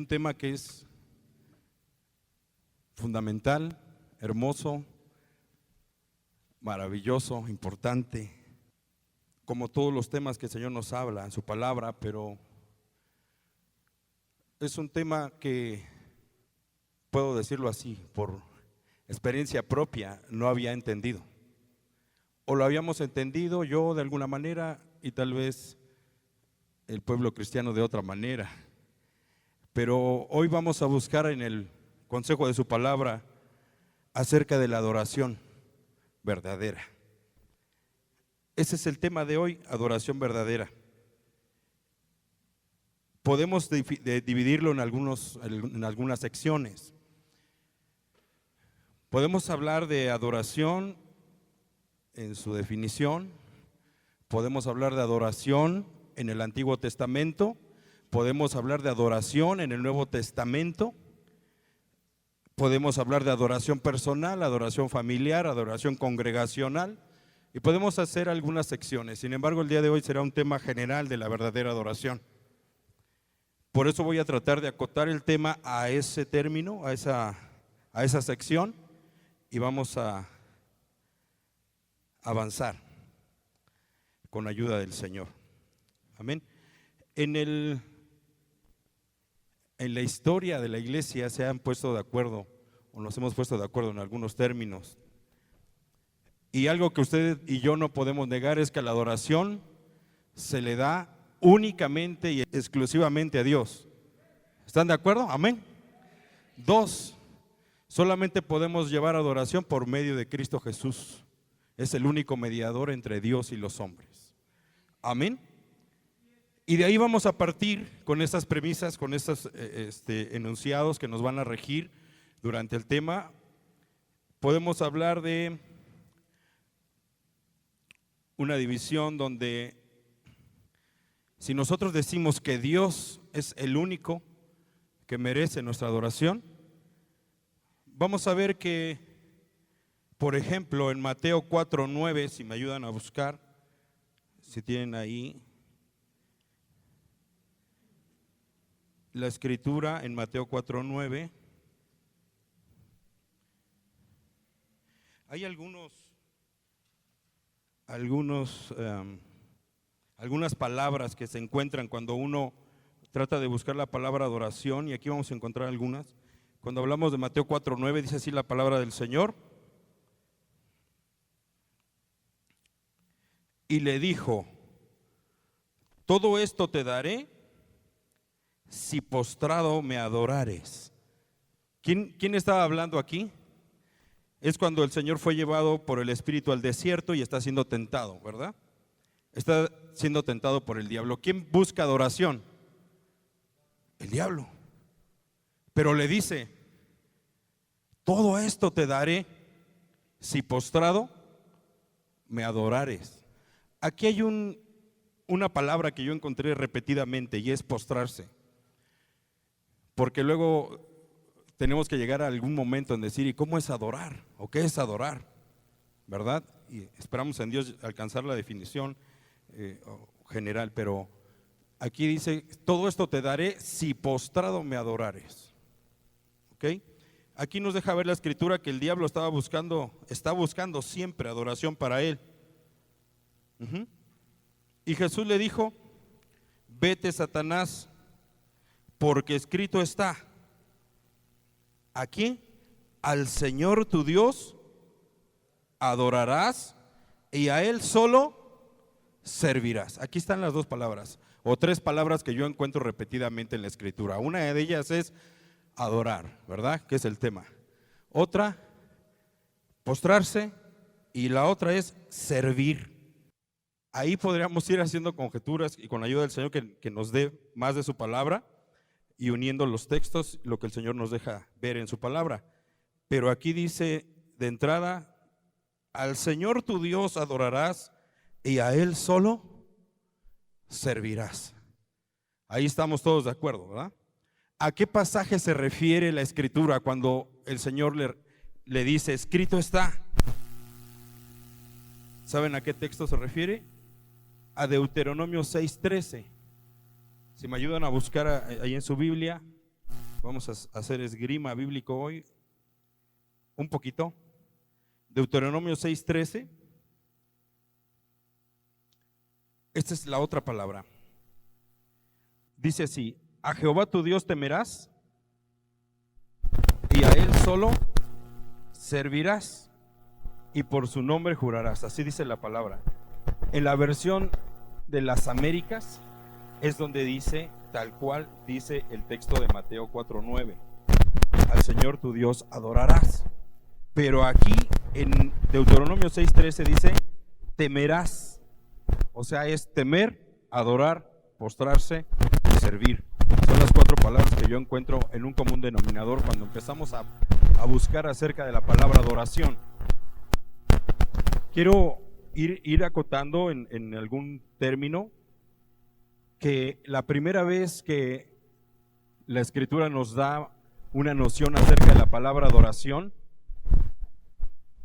tema que es fundamental, hermoso, maravilloso, importante, como todos los temas que el Señor nos habla en su palabra, pero es un tema que, puedo decirlo así, por experiencia propia, no había entendido. O lo habíamos entendido yo de alguna manera y tal vez el pueblo cristiano de otra manera. Pero hoy vamos a buscar en el consejo de su palabra acerca de la adoración verdadera. Ese es el tema de hoy, adoración verdadera. Podemos dividirlo en algunas secciones. Podemos hablar de adoración en su definición, podemos hablar de adoración en el Antiguo Testamento, podemos hablar de adoración en el Nuevo Testamento, podemos hablar de adoración personal, adoración familiar, adoración congregacional, y podemos hacer algunas secciones. Sin embargo, el día de hoy será un tema general de la verdadera adoración. Por eso voy a tratar de acotar el tema a ese término, a esa sección, y vamos a avanzar con ayuda del Señor. Amén. En la historia de la iglesia se han puesto de acuerdo, o nos hemos puesto de acuerdo en algunos términos. Y algo que usted y yo no podemos negar es que la adoración se le da únicamente y exclusivamente a Dios. ¿Están de acuerdo? Amén. Dos, solamente podemos llevar adoración por medio de Cristo Jesús. Es el único mediador entre Dios y los hombres. Amén. Y de ahí vamos a partir con estas premisas, con estos enunciados que nos van a regir durante el tema. Podemos hablar de una división donde si nosotros decimos que Dios es el único que merece nuestra adoración, vamos a ver que, por ejemplo, en Mateo 4:9, si me ayudan a buscar, si tienen ahí la escritura en Mateo 4:9, hay algunas palabras que se encuentran cuando uno trata de buscar la palabra adoración, y aquí vamos a encontrar algunas. Cuando hablamos de Mateo 4:9, dice así la palabra del Señor: y le dijo, todo esto te daré si postrado me adorares. ¿Quién estaba hablando aquí? Es cuando el Señor fue llevado por el Espíritu al desierto y está siendo tentado, ¿verdad? Está siendo tentado por el diablo. ¿Quién busca adoración? El diablo. Pero le dice, todo esto te daré si postrado me adorares. Aquí hay una palabra que yo encontré repetidamente y es postrarse. Porque luego tenemos que llegar a algún momento en decir, ¿y cómo es adorar? ¿O qué es adorar? ¿Verdad? Y esperamos en Dios alcanzar la definición general, pero aquí dice, todo esto te daré si postrado me adorares. ¿Ok? Aquí nos deja ver la escritura que el diablo está buscando siempre adoración para él. Y Jesús le dijo, vete, Satanás, porque escrito está, aquí al Señor tu Dios adorarás y a Él solo servirás. Aquí están las dos palabras o tres palabras que yo encuentro repetidamente en la escritura. Una de ellas es adorar, ¿verdad? Que es el tema. Otra, postrarse, y la otra es servir. Ahí podríamos ir haciendo conjeturas y con la ayuda del Señor que nos dé más de su palabra y uniendo los textos, lo que el Señor nos deja ver en su palabra. Pero aquí dice de entrada, al Señor tu Dios adorarás y a Él solo servirás. Ahí estamos todos de acuerdo, ¿verdad? ¿A qué pasaje se refiere la escritura cuando el Señor le dice, escrito está? ¿Saben a qué texto se refiere? A Deuteronomio 6:13. Si me ayudan a buscar ahí en su Biblia, Vamos a hacer esgrima bíblico hoy, un poquito. Deuteronomio 6:13. Esta es la otra palabra. Dice así: a Jehová tu Dios temerás y a Él solo servirás y por su nombre jurarás. Así dice la palabra. En la versión de las Américas es donde dice, tal cual dice el texto de Mateo 4:9: al Señor tu Dios adorarás. Pero aquí en Deuteronomio 6:13 dice temerás. O sea, es temer, adorar, postrarse y servir. Son las 4 palabras que yo encuentro en un común denominador cuando empezamos a buscar acerca de la palabra adoración. Quiero ir acotando en algún término que la primera vez que la Escritura nos da una noción acerca de la palabra adoración,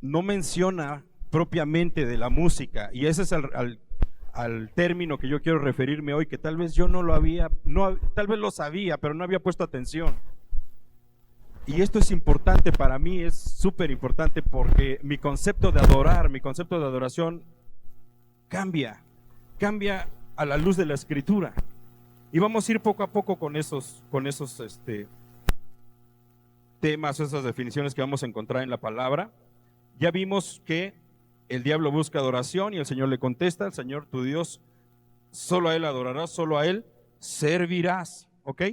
no menciona propiamente de la música, y ese es al término que yo quiero referirme hoy, que tal vez yo tal vez lo sabía, pero no había puesto atención. Y esto es importante para mí, es súper importante, porque mi concepto de adorar, mi concepto de adoración cambia a la luz de la Escritura. Y vamos a ir poco a poco con esos temas, esas definiciones que vamos a encontrar en la palabra. Ya vimos que el diablo busca adoración y el Señor le contesta: el Señor tu Dios, solo a Él adorarás, solo a Él servirás, ¿ok?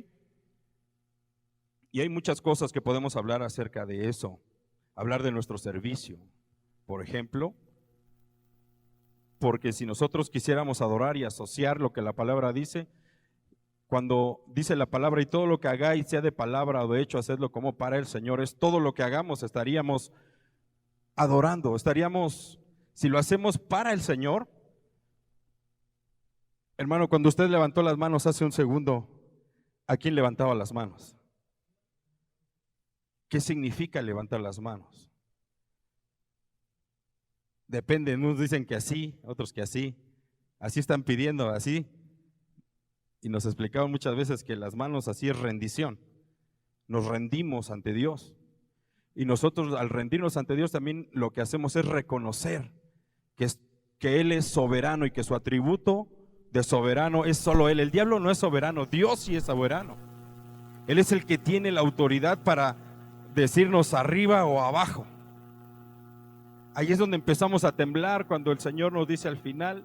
Y hay muchas cosas que podemos hablar acerca de eso. Hablar de nuestro servicio, por ejemplo, porque si nosotros quisiéramos adorar y asociar lo que la palabra dice, cuando dice la palabra: y todo lo que hagáis, sea de palabra o de hecho, hacedlo como para el Señor, es todo lo que hagamos, estaríamos adorando, si lo hacemos para el Señor. Hermano, cuando usted levantó las manos hace un segundo, ¿a quién levantaba las manos? ¿Qué significa levantar las manos? Depende, unos dicen que así, otros que así están pidiendo, así. Y nos explicaban muchas veces que las manos así es rendición. Nos rendimos ante Dios. Y nosotros al rendirnos ante Dios también lo que hacemos es reconocer que Él es soberano y que su atributo de soberano es solo Él. El diablo no es soberano, Dios sí es soberano. Él es el que tiene la autoridad para decirnos arriba o abajo. Ahí es donde empezamos a temblar cuando el Señor nos dice al final: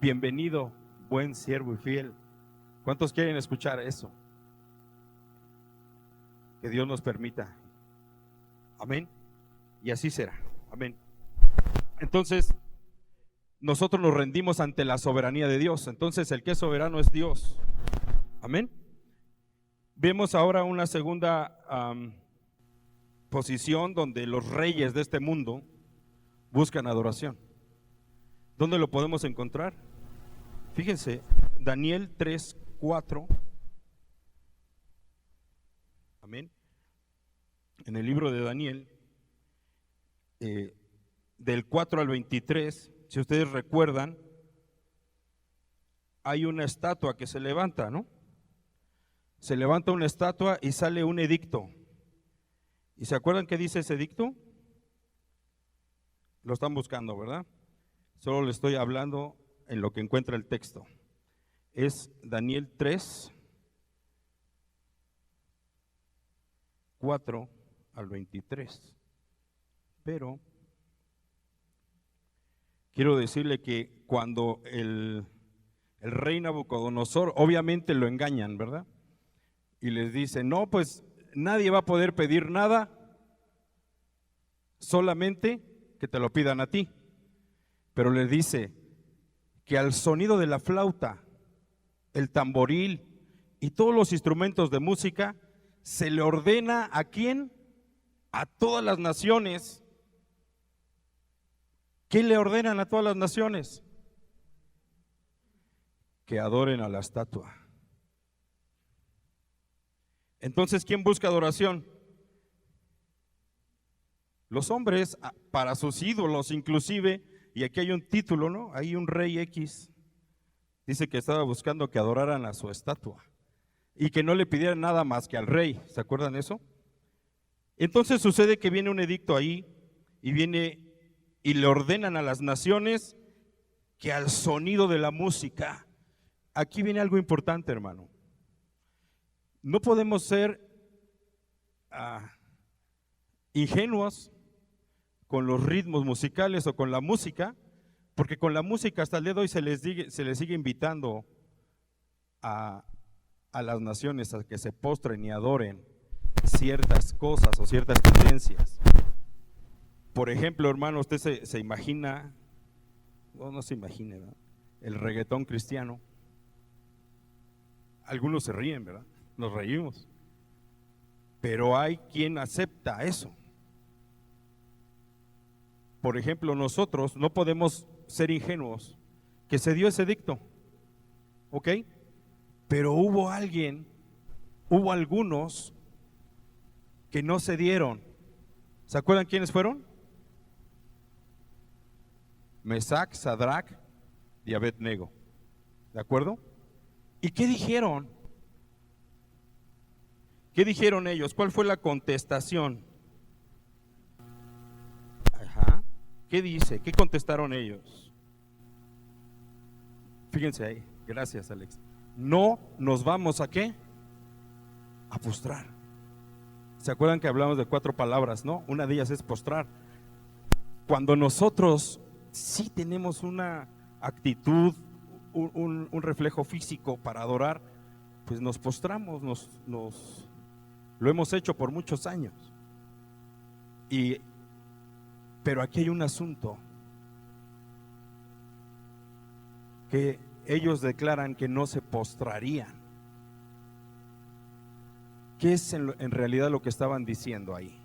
bienvenido, buen siervo y fiel. ¿Cuántos quieren escuchar eso? Que Dios nos permita. Amén. Y así será. Amén. Entonces, nosotros nos rendimos ante la soberanía de Dios. Entonces, el que es soberano es Dios. Amén. Vemos ahora una segunda posición donde los reyes de este mundo buscan adoración. ¿Dónde lo podemos encontrar? Fíjense, Daniel 3:4. Amén. En el libro de Daniel, del 4 al 23, si ustedes recuerdan, hay una estatua que se levanta, ¿no? Se levanta una estatua y sale un edicto. ¿Y se acuerdan qué dice ese edicto? Lo están buscando, ¿verdad? Solo le estoy hablando en lo que encuentra el texto. Es Daniel 3, 4 al 23. Pero quiero decirle que cuando el rey Nabucodonosor, obviamente lo engañan, ¿verdad? Y les dice: no, pues nadie va a poder pedir nada, solamente que te lo pidan a ti. Pero les dice que al sonido de la flauta, el tamboril y todos los instrumentos de música, se le ordena ¿a quién? A todas las naciones. ¿Qué le ordenan a todas las naciones? Que adoren a la estatua. Entonces, ¿quién busca adoración? Los hombres para sus ídolos, inclusive, y aquí hay un título, ¿no? Hay un rey X, dice que estaba buscando que adoraran a su estatua. y que no le pidieran nada más que al rey. ¿Se acuerdan eso? Entonces sucede que viene un edicto ahí y viene y le ordenan a las naciones que al sonido de la música, aquí viene algo importante, hermano. No podemos ser ingenuos con los ritmos musicales o con la música, porque con la música hasta el día de hoy se les sigue invitando a las naciones a que se postren y adoren ciertas cosas o ciertas tendencias. Por ejemplo, hermano, usted se imagina, no se imagina, ¿verdad?, el reggaetón cristiano. Algunos se ríen, ¿verdad? Nos reímos. Pero hay quien acepta eso. Por ejemplo, nosotros no podemos ser ingenuos, que se dio ese edicto, ¿ok? Pero hubo algunos que no se dieron. ¿Se acuerdan quiénes fueron? Mesac, Sadrac y Abednego. ¿De acuerdo? ¿Y qué dijeron? ¿Qué dijeron ellos? ¿Cuál fue la contestación? Ajá. ¿Qué dice? ¿Qué contestaron ellos? Fíjense ahí. Gracias, Alex. No nos vamos ¿a qué? A postrar. ¿Se acuerdan que hablamos de 4 palabras, no? Una de ellas es postrar. Cuando nosotros sí tenemos una actitud, un reflejo físico para adorar, pues nos postramos, lo hemos hecho por muchos años. Pero aquí hay un asunto que ellos declaran que no se postrarían. ¿Qué es en realidad lo que estaban diciendo ahí?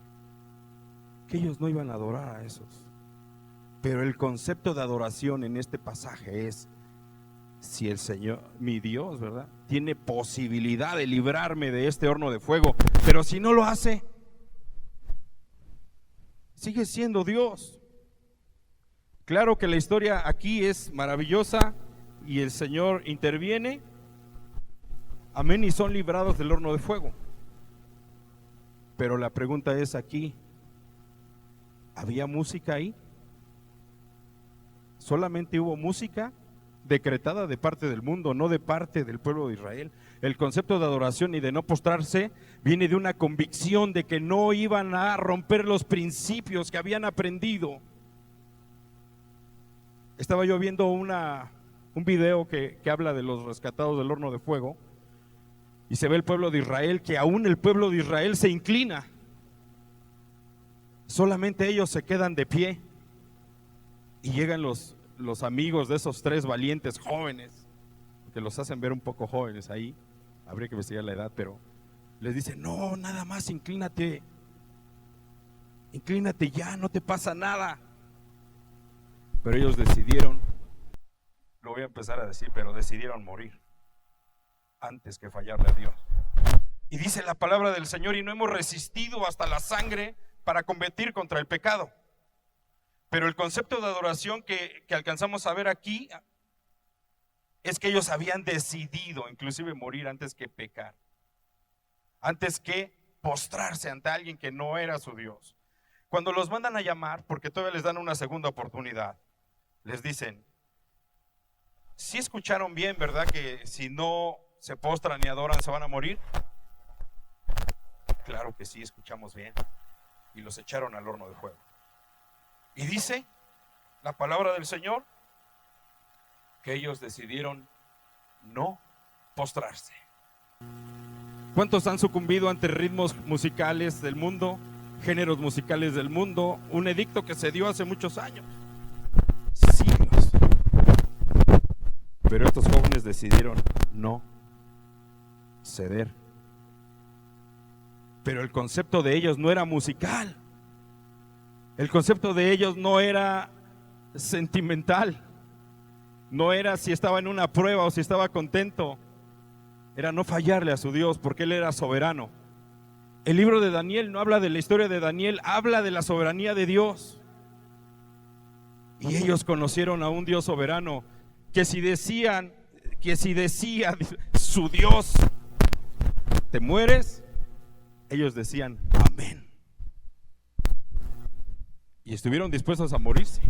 Que ellos no iban a adorar a esos. Pero el concepto de adoración en este pasaje es: si el Señor, mi Dios, ¿verdad?, tiene posibilidad de librarme de este horno de fuego, pero si no lo hace, sigue siendo Dios. Claro que la historia aquí es maravillosa y el Señor interviene, amén, y son librados del horno de fuego. Pero la pregunta es aquí, ¿había música ahí? ¿Solamente hubo música decretada de parte del mundo, no de parte del pueblo de Israel? El concepto de adoración y de no postrarse viene de una convicción de que no iban a romper los principios que habían aprendido. Estaba yo viendo un video que habla de los rescatados del horno de fuego, y se ve el pueblo de Israel, que aún el pueblo de Israel se inclina. Solamente ellos se quedan de pie. Y llegan los amigos de esos 3 valientes jóvenes, que los hacen ver un poco jóvenes ahí, habría que investigar la edad, pero les dicen: no, nada más inclínate ya, no te pasa nada. Pero ellos decidieron, lo voy a empezar a decir, pero decidieron morir antes que fallarle a Dios. Y dice la palabra del Señor: y no hemos resistido hasta la sangre para combatir contra el pecado. Pero el concepto de adoración que alcanzamos a ver aquí es que ellos habían decidido inclusive morir antes que pecar, antes que postrarse ante alguien que no era su Dios. Cuando los mandan a llamar, porque todavía les dan una segunda oportunidad, les dicen: ¿sí escucharon bien, verdad, que si no se postran y adoran se van a morir? Claro que sí, escuchamos bien. Y los echaron al horno de fuego. Y dice la palabra del Señor que ellos decidieron no postrarse. ¿Cuántos han sucumbido ante ritmos musicales del mundo, géneros musicales del mundo? Un edicto que se dio hace muchos años, siglos. Pero estos jóvenes decidieron no ceder. Pero el concepto de ellos no era musical. El concepto de ellos no era sentimental. No era si estaba en una prueba o si estaba contento. Era no fallarle a su Dios, porque Él era soberano. El libro de Daniel no habla de la historia de Daniel, habla de la soberanía de Dios. Y ellos conocieron a un Dios soberano, que si decía su Dios te mueres, ellos decían amén. Y estuvieron dispuestos a morirse.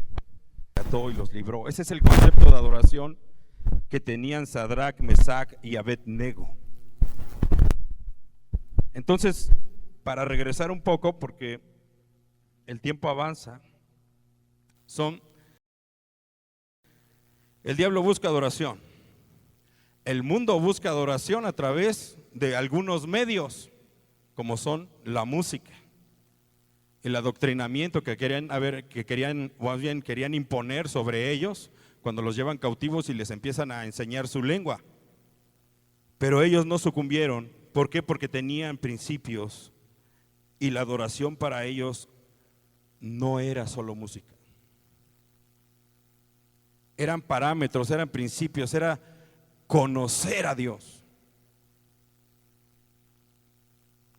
Y los libró. Ese es el concepto de adoración que tenían Sadrach, Mesach y Abed-nego. Entonces, para regresar un poco, porque el tiempo avanza, el diablo busca adoración. El mundo busca adoración a través de algunos medios, como son la música, el adoctrinamiento que querían imponer sobre ellos cuando los llevan cautivos y les empiezan a enseñar su lengua. Pero ellos no sucumbieron. ¿Por qué? Porque tenían principios y la adoración para ellos no era solo música. Eran parámetros, eran principios, era conocer a Dios.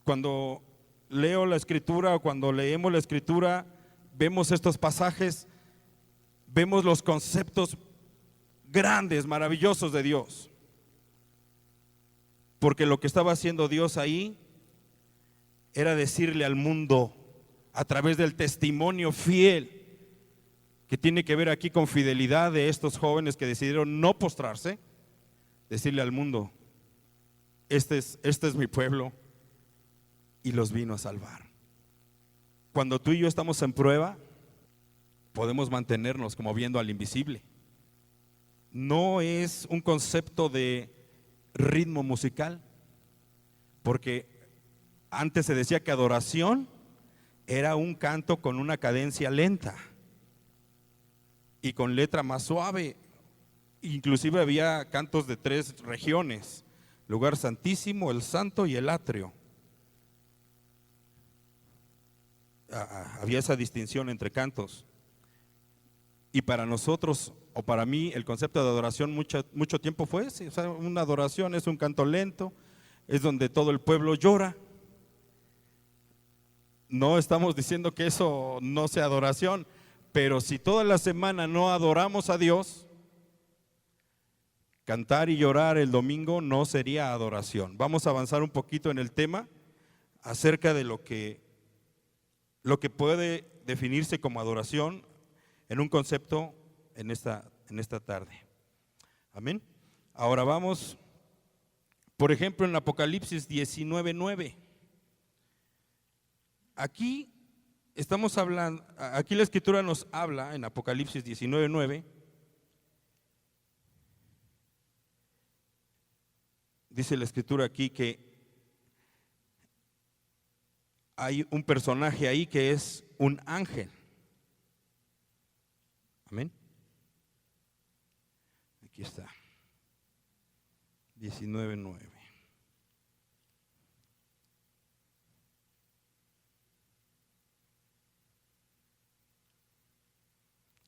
Cuando leo la escritura o cuando leemos la escritura, vemos estos pasajes, vemos los conceptos grandes, maravillosos de Dios. Porque lo que estaba haciendo Dios ahí era decirle al mundo, a través del testimonio fiel, que tiene que ver aquí con fidelidad de estos jóvenes que decidieron no postrarse, decirle al mundo, este es mi pueblo y los vino a salvar. Cuando tú y yo estamos en prueba, podemos mantenernos como viendo al invisible. No es un concepto de ritmo musical, porque antes se decía que adoración era un canto con una cadencia lenta y con letra más suave. Inclusive había cantos de 3 regiones: lugar santísimo, el santo y el atrio. Había esa distinción entre cantos. Y para nosotros, o para mí, el concepto de adoración mucho tiempo fue ese. O sea, una adoración es un canto lento, es donde todo el pueblo llora. No estamos diciendo que eso no sea adoración, pero si toda la semana no adoramos a Dios, cantar y llorar el domingo no sería adoración. Vamos a avanzar un poquito en el tema acerca de lo que puede definirse como adoración en un concepto en esta tarde. Amén. Ahora vamos, por ejemplo, en Apocalipsis 19:9. Aquí estamos hablando, aquí la escritura nos habla en Apocalipsis 19:9. Dice la escritura aquí que hay un personaje ahí que es un ángel. Amén. Aquí está. 19:9.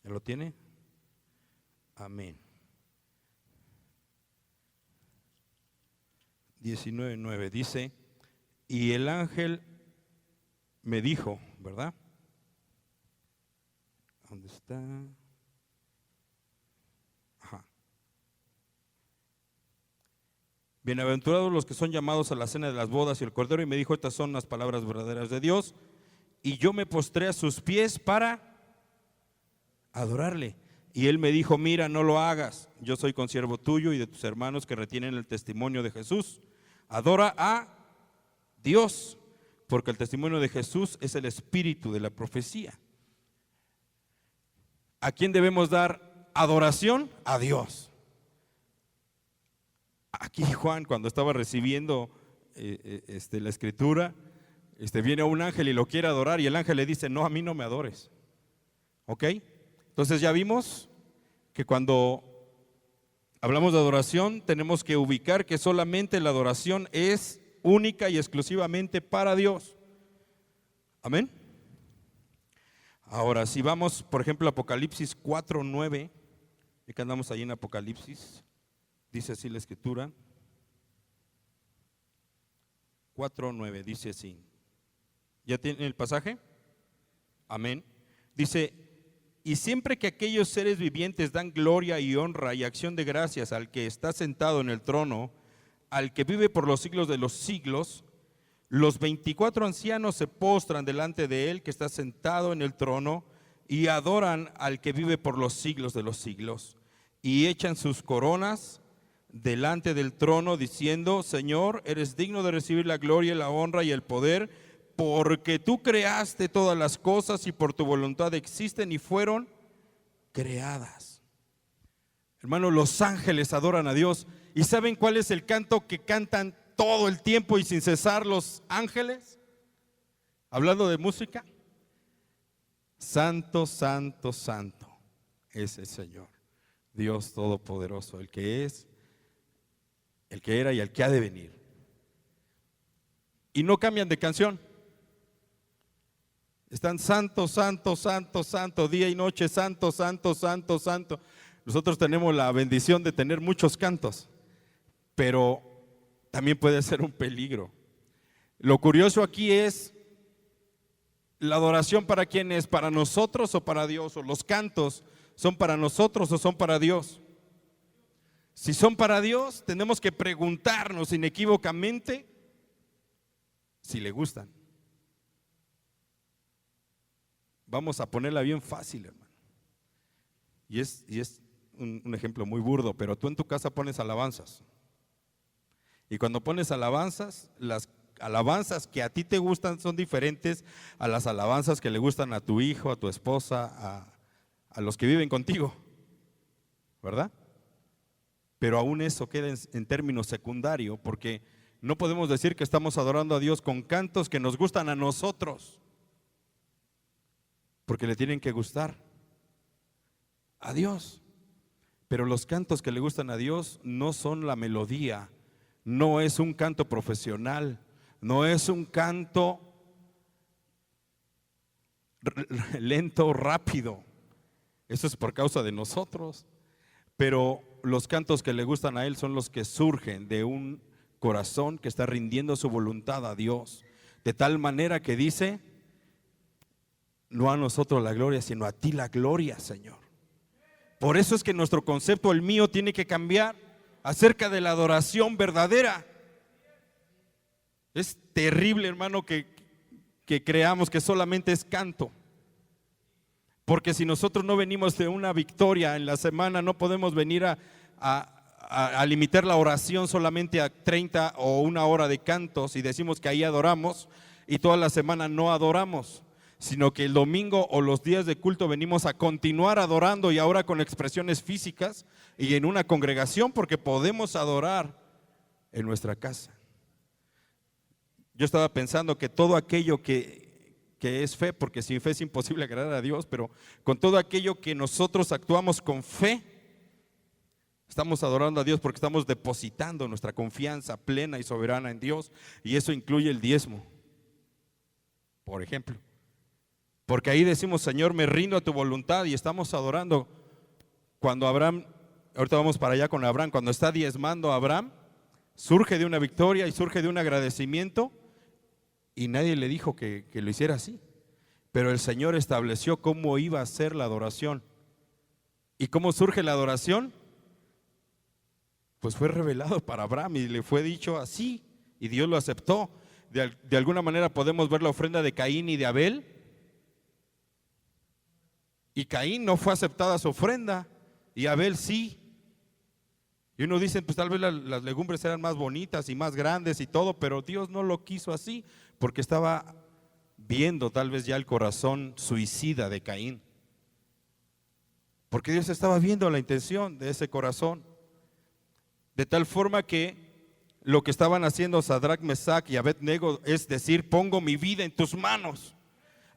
¿Ya lo tiene? Amén. 19:9 dice: y el ángel me dijo, ¿verdad? ¿Dónde está? Ajá. Bienaventurados los que son llamados a la cena de las bodas y el Cordero. Y me dijo: estas son las palabras verdaderas de Dios. Y yo me postré a sus pies para adorarle. Y él me dijo: mira, no lo hagas. Yo soy consiervo tuyo y de tus hermanos que retienen el testimonio de Jesús. Adora a Dios, porque el testimonio de Jesús es el espíritu de la profecía. ¿A quién debemos dar adoración? A Dios. Aquí Juan, cuando estaba recibiendo la escritura, viene un ángel y lo quiere adorar, y el ángel le dice: no, a mí no me adores. ¿Ok? Entonces ya vimos que cuando hablamos de adoración tenemos que ubicar que solamente la adoración es única y exclusivamente para Dios. Amén. Ahora, si vamos, por ejemplo, a Apocalipsis 4:9, y que andamos ahí en Apocalipsis, dice así la escritura. 4:9 dice así. ¿Ya tiene el pasaje? Amén. Dice: y siempre que aquellos seres vivientes dan gloria y honra y acción de gracias al que está sentado en el trono, al que vive por los siglos de los siglos. Los 24 ancianos se postran delante de él que está sentado en el trono y adoran al que vive por los siglos de los siglos. Y echan sus coronas delante del trono diciendo: Señor, eres digno de recibir la gloria, la honra y el poder, porque tú creaste todas las cosas y por tu voluntad existen y fueron creadas. Hermanos, los ángeles adoran a Dios. ¿Y saben cuál es el canto que cantan todo el tiempo y sin cesar los ángeles? Hablando de música: Santo, santo, santo es el Señor, Dios Todopoderoso, el que es, el que era y el que ha de venir. Y no cambian de canción. Están santo, santo, santo, santo, día y noche, santo, santo, santo, santo. Nosotros tenemos la bendición de tener muchos cantos, pero también puede ser un peligro. Lo curioso aquí es la adoración. ¿Para quién es? ¿Para nosotros o para Dios? ¿O los cantos son para nosotros o son para Dios? Si son para Dios, tenemos que preguntarnos inequívocamente si le gustan. Vamos a ponerla bien fácil, hermano. Y es un ejemplo muy burdo, pero tú en tu casa pones alabanzas. Y cuando pones alabanzas, las alabanzas que a ti te gustan son diferentes a las alabanzas que le gustan a tu hijo, a tu esposa, a los que viven contigo, ¿verdad? Pero aún eso queda en términos secundarios, porque no podemos decir que estamos adorando a Dios con cantos que nos gustan a nosotros, porque le tienen que gustar a Dios. Pero los cantos que le gustan a Dios no son la melodía, no es un canto profesional, no es un canto lento, rápido. Eso es por causa de nosotros. Pero los cantos que le gustan a Él son los que surgen de un corazón que está rindiendo su voluntad a Dios, de tal manera que dice: no a nosotros la gloria, sino a ti la gloria, Señor. Por eso es que nuestro concepto, el mío, tiene que cambiar acerca de la adoración verdadera. Es terrible, hermano, que creamos que solamente es canto. Porque si nosotros no venimos de una victoria en la semana, no podemos venir a limitar la oración solamente a 30 o una hora de cantos y decimos que ahí adoramos y toda la semana no adoramos, sino que el domingo o los días de culto venimos a continuar adorando, y ahora con expresiones físicas y en una congregación, porque podemos adorar en nuestra casa. Yo estaba pensando que todo aquello que es fe, porque sin fe es imposible agradar a Dios, pero con todo aquello que nosotros actuamos con fe, estamos adorando a Dios, porque estamos depositando nuestra confianza plena y soberana en Dios, y eso incluye el diezmo, por ejemplo. Porque ahí decimos: Señor, me rindo a tu voluntad, y estamos adorando. Cuando Abraham, ahorita vamos para allá con Abraham, cuando está diezmando Abraham, surge de una victoria y surge de un agradecimiento, y nadie le dijo que lo hiciera así. Pero el Señor estableció cómo iba a ser la adoración. ¿Y cómo surge la adoración? Pues fue revelado para Abraham y le fue dicho así, y Dios lo aceptó. De alguna manera podemos ver la ofrenda de Caín y de Abel. Y Caín no fue aceptada su ofrenda, y Abel sí. Y uno dice: pues tal vez las legumbres eran más bonitas y más grandes y todo, pero Dios no lo quiso así, porque estaba viendo tal vez ya el corazón suicida de Caín. Porque Dios estaba viendo la intención de ese corazón. De tal forma que lo que estaban haciendo Sadrach, Mesach y Abednego es decir: pongo mi vida en tus manos.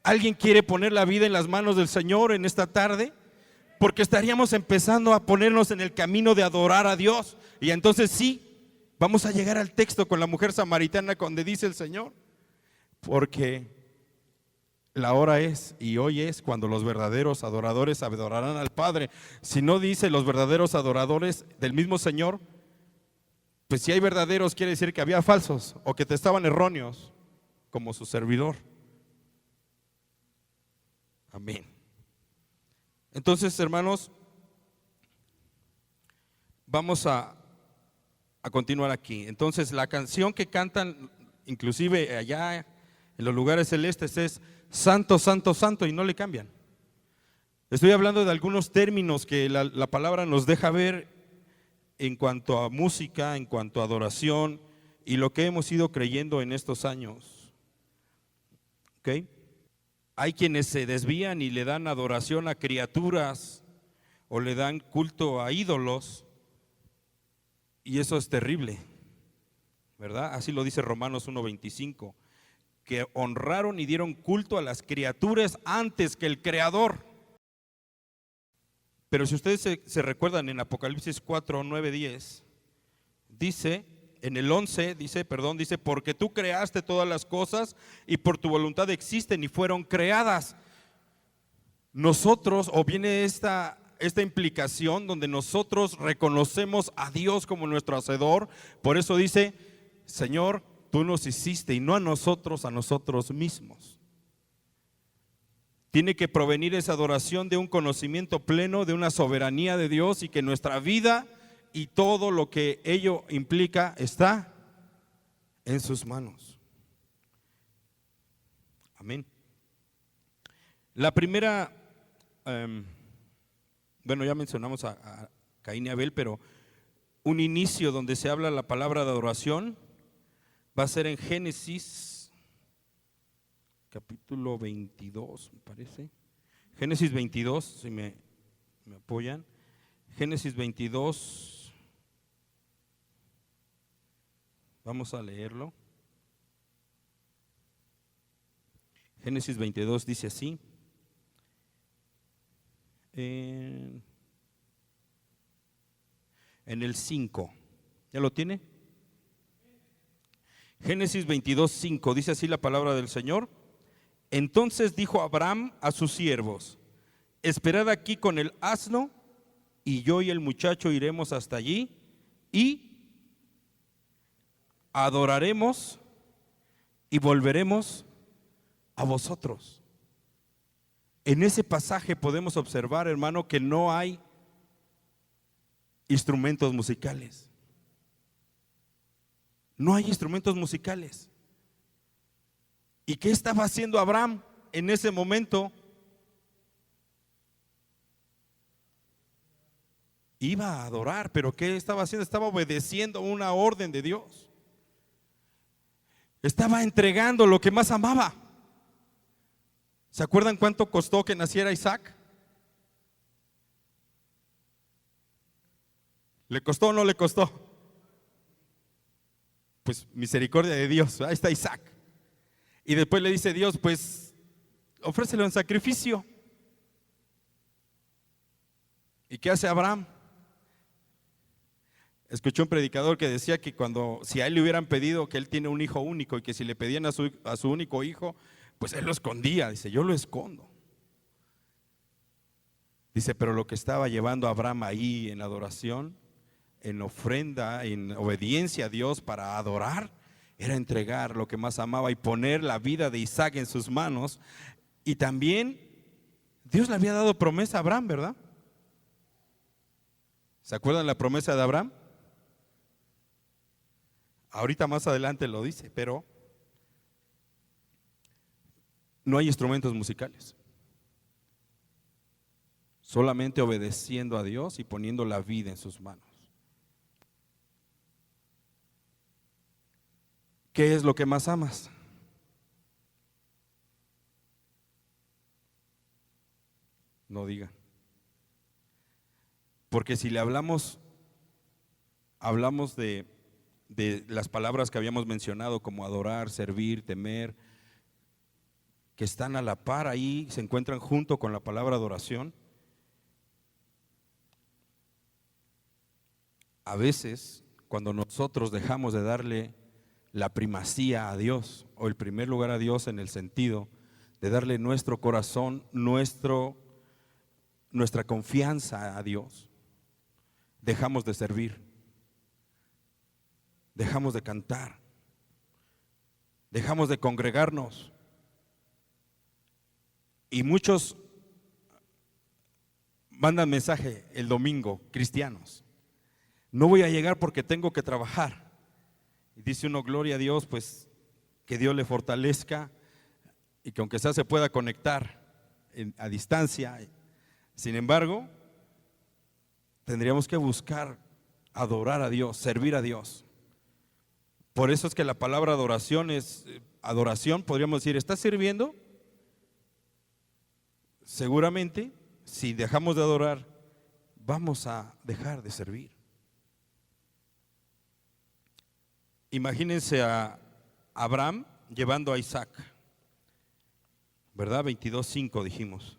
¿Alguien quiere poner la vida en las manos del Señor en esta tarde? Porque estaríamos empezando a ponernos en el camino de adorar a Dios. Y entonces sí, vamos a llegar al texto con la mujer samaritana, donde dice el Señor: porque la hora es y hoy es cuando los verdaderos adoradores adorarán al Padre. Si no dice los verdaderos adoradores del mismo Señor, pues si hay verdaderos quiere decir que había falsos o que te estaban erróneos, como su servidor. Amén. Entonces, hermanos, vamos a a continuar aquí. Entonces, la canción que cantan, inclusive allá en los lugares celestes, es Santo, Santo, Santo, y no le cambian. Estoy hablando de algunos términos que la palabra nos deja ver en cuanto a música, en cuanto a adoración y lo que hemos ido creyendo en estos años. ¿Ok? Hay quienes se desvían y le dan adoración a criaturas o le dan culto a ídolos, y eso es terrible, ¿verdad? Así lo dice Romanos 1:25, que honraron y dieron culto a las criaturas antes que el Creador. Pero si ustedes se recuerdan en Apocalipsis 4, 9, 10, dice, en el 11, dice, porque tú creaste todas las cosas y por tu voluntad existen y fueron creadas. Nosotros, o viene esta implicación donde nosotros reconocemos a Dios como nuestro hacedor. Por eso dice, Señor, tú nos hiciste y no a nosotros mismos. Tiene que provenir esa adoración de un conocimiento pleno, de una soberanía de Dios, y que nuestra vida y todo lo que ello implica está en sus manos. Amén. La primera, bueno, ya mencionamos a Caín y Abel, pero un inicio donde se habla la palabra de adoración va a ser en Génesis capítulo 22, me parece. Génesis 22, si me apoyan. Génesis 22, vamos a leerlo. Génesis 22 dice así. En el 5, ¿ya lo tiene? Génesis 22, 5, dice así la palabra del Señor. Entonces dijo Abraham a sus siervos: esperad aquí con el asno, y yo y el muchacho iremos hasta allí y adoraremos y volveremos a vosotros. En ese pasaje podemos observar, hermano, que no hay instrumentos musicales. No hay instrumentos musicales. ¿Y qué estaba haciendo Abraham en ese momento? Iba a adorar, pero ¿qué estaba haciendo? Estaba obedeciendo una orden de Dios. Estaba entregando lo que más amaba. ¿Se acuerdan cuánto costó que naciera Isaac? ¿Le costó o no le costó? Pues misericordia de Dios, ahí está Isaac. Y después le dice Dios, pues ofrécelo en sacrificio. ¿Y qué hace Abraham? Escuché un predicador que decía que si a él le hubieran pedido, que él tiene un hijo único, y que si le pedían a su único hijo, pues él lo escondía. Dice, yo lo escondo. Dice, pero lo que estaba llevando a Abraham ahí en adoración, en ofrenda, en obediencia a Dios para adorar, era entregar lo que más amaba y poner la vida de Isaac en sus manos. Y también Dios le había dado promesa a Abraham, ¿verdad? ¿Se acuerdan la promesa de Abraham? Ahorita más adelante lo dice, pero no hay instrumentos musicales. Solamente obedeciendo a Dios y poniendo la vida en sus manos. ¿Qué es lo que más amas? No digan. Porque si le hablamos de las palabras que habíamos mencionado, como adorar, servir, temer, que están a la par ahí, se encuentran junto con la palabra adoración. A veces, cuando nosotros dejamos de darle la primacía a Dios, o el primer lugar a Dios, en el sentido de darle nuestro corazón, nuestra confianza a Dios, dejamos de servir, dejamos de cantar, dejamos de congregarnos. Y muchos mandan mensaje el domingo, cristianos: No voy a llegar porque tengo que trabajar. Y dice uno, gloria a Dios, pues que Dios le fortalezca y que aunque sea se pueda conectar a distancia. Sin embargo, tendríamos que buscar adorar a Dios, servir a Dios. Por eso es que la palabra adoración es adoración, podríamos decir, ¿estás sirviendo? Seguramente, si dejamos de adorar, vamos a dejar de servir. Imagínense a Abraham llevando a Isaac, ¿verdad? 22:5 dijimos.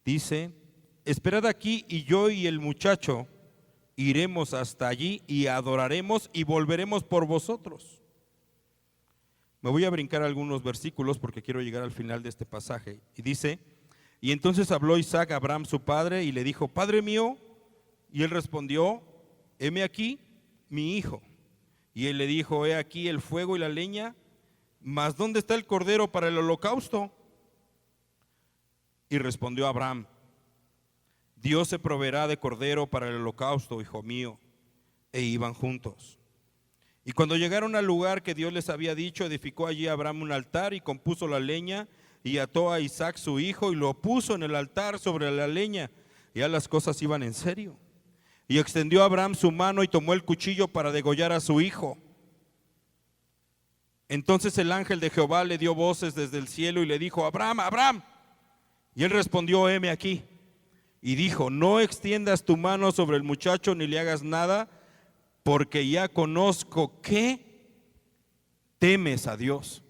Dice, esperad aquí y yo y el muchacho iremos hasta allí y adoraremos y volveremos por vosotros. Me voy a brincar algunos versículos porque quiero llegar al final de este pasaje. Y dice, y entonces habló Isaac a Abraham su padre y le dijo, Padre mío, y él respondió, heme aquí mi hijo. Y él le dijo, he aquí el fuego y la leña, mas ¿dónde está el cordero para el holocausto? Y respondió Abraham, Dios se proveerá de cordero para el holocausto, hijo mío. E iban juntos. Y cuando llegaron al lugar que Dios les había dicho, edificó allí Abraham un altar y compuso la leña y ató a Isaac su hijo y lo puso en el altar sobre la leña. Ya las cosas iban en serio. Y extendió Abraham su mano y tomó el cuchillo para degollar a su hijo. Entonces el ángel de Jehová le dio voces desde el cielo y le dijo, Abraham, Abraham. Y él respondió, heme aquí. Y dijo, no extiendas tu mano sobre el muchacho ni le hagas nada, porque ya conozco que temes a Dios.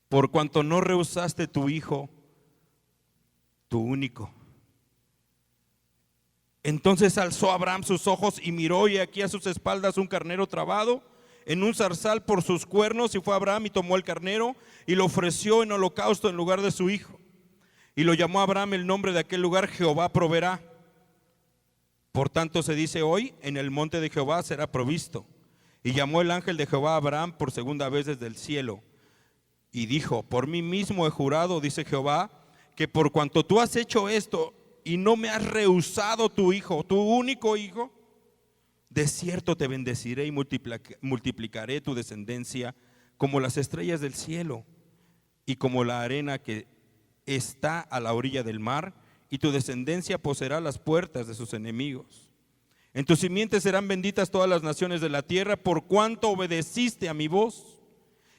Por cuanto no rehusaste tu hijo, tu único. Entonces alzó Abraham sus ojos y miró, y aquí a sus espaldas un carnero trabado en un zarzal por sus cuernos, y fue Abraham y tomó el carnero y lo ofreció en holocausto en lugar de su hijo. Y lo llamó Abraham el nombre de aquel lugar, Jehová proveerá. Por tanto se dice hoy, en el monte de Jehová será provisto. Y llamó el ángel de Jehová a Abraham por segunda vez desde el cielo. Y dijo, por mí mismo he jurado, dice Jehová, que por cuanto tú has hecho esto y no me has rehusado tu hijo, tu único hijo, de cierto te bendeciré y multiplicaré tu descendencia como las estrellas del cielo y como la arena que está a la orilla del mar, y tu descendencia poseerá las puertas de sus enemigos. En tu simiente serán benditas todas las naciones de la tierra, por cuanto obedeciste a mi voz.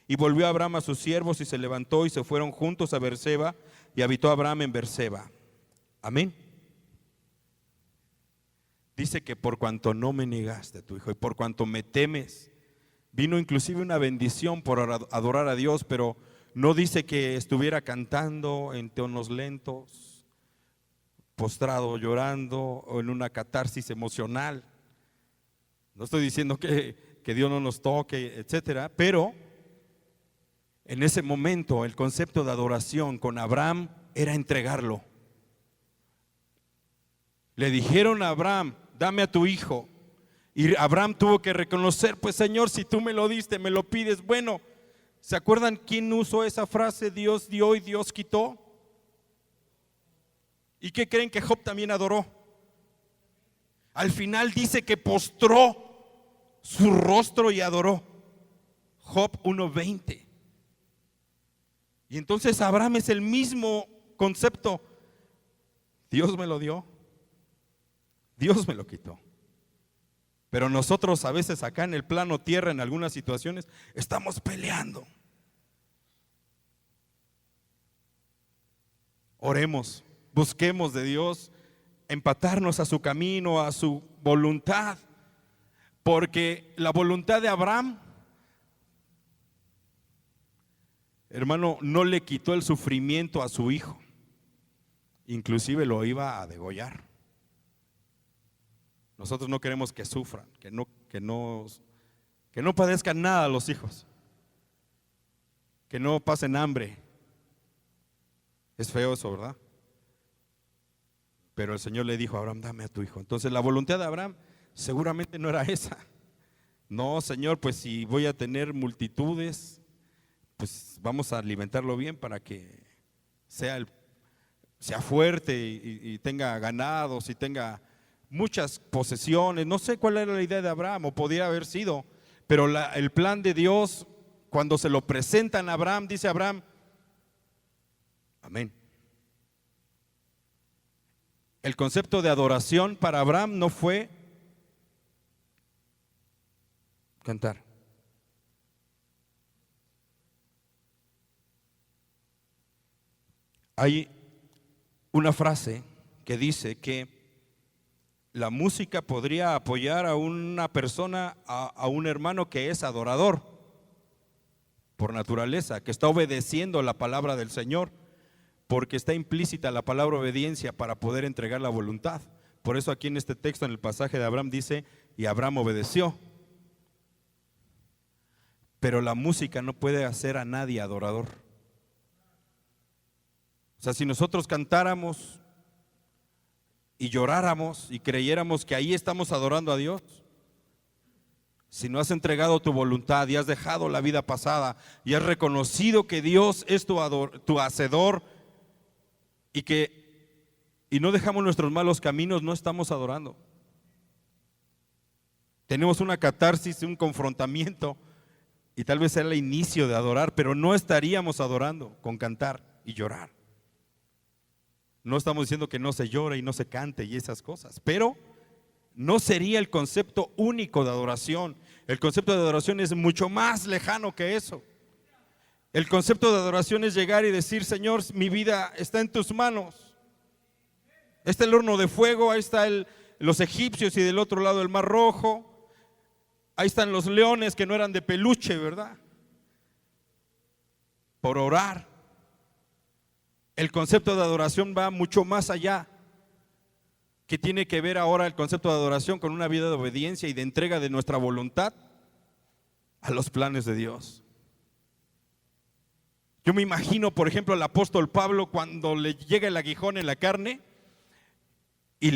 Y volvió Abraham a sus siervos y se levantó y se fueron juntos a Beerseba, y habitó Abraham en Beerseba. Amén. Dice que por cuanto no me negaste a tu hijo y por cuanto me temes, vino inclusive una bendición por adorar a Dios, pero no dice que estuviera cantando en tonos lentos, postrado llorando o en una catarsis emocional. No estoy diciendo que Dios no nos toque, etcétera, pero en ese momento el concepto de adoración con Abraham era entregarlo. Le dijeron a Abraham, dame a tu hijo. Y Abraham tuvo que reconocer, pues Señor, si tú me lo diste, me lo pides. Bueno, ¿se acuerdan quién usó esa frase? Dios dio y Dios quitó. ¿Y qué creen que Job también adoró? Al final dice que postró su rostro y adoró. Job 1:20. Y entonces Abraham es el mismo concepto. Dios me lo dio, Dios me lo quitó. Pero nosotros a veces acá en el plano tierra, en algunas situaciones, estamos peleando. Oremos, busquemos de Dios empatarnos a su camino, a su voluntad, porque la voluntad de Abraham, hermano, no le quitó el sufrimiento a su hijo, inclusive lo iba a degollar. Nosotros no queremos que sufran, que no padezcan nada los hijos, que no pasen hambre. Es feo eso, ¿verdad? Pero el Señor le dijo a Abraham, dame a tu hijo. Entonces la voluntad de Abraham seguramente no era esa. No, Señor, pues si voy a tener multitudes, pues vamos a alimentarlo bien para que sea sea fuerte y tenga ganados y tenga muchas posesiones. No sé cuál era la idea de Abraham, o podría haber sido, pero el plan de Dios, cuando se lo presentan a Abraham, dice Abraham, amén. El concepto de adoración para Abraham no fue cantar. Hay una frase que dice que la música podría apoyar a una persona, a un hermano que es adorador por naturaleza, que está obedeciendo la palabra del Señor, porque está implícita la palabra obediencia para poder entregar la voluntad. Por eso aquí en este texto, en el pasaje de Abraham dice, y Abraham obedeció. Pero la música no puede hacer a nadie adorador. O sea, si nosotros cantáramos y lloráramos y creyéramos que ahí estamos adorando a Dios, si no has entregado tu voluntad y has dejado la vida pasada y has reconocido que Dios es tu hacedor y no dejamos nuestros malos caminos, no estamos adorando. Tenemos una catarsis, un confrontamiento, y tal vez sea el inicio de adorar, pero no estaríamos adorando con cantar y llorar. No estamos diciendo que no se llore y no se cante y esas cosas, pero no sería el concepto único de adoración. El concepto de adoración es mucho más lejano que eso. El concepto de adoración es llegar y decir, Señor, mi vida está en tus manos. Está el horno de fuego, ahí están los egipcios y del otro lado el mar rojo. Ahí están los leones que no eran de peluche, ¿verdad? Por orar. El concepto de adoración va mucho más allá. ¿Qué tiene que ver ahora el concepto de adoración con una vida de obediencia y de entrega de nuestra voluntad a los planes de Dios? Yo me imagino, por ejemplo, al apóstol Pablo cuando le llega el aguijón en la carne y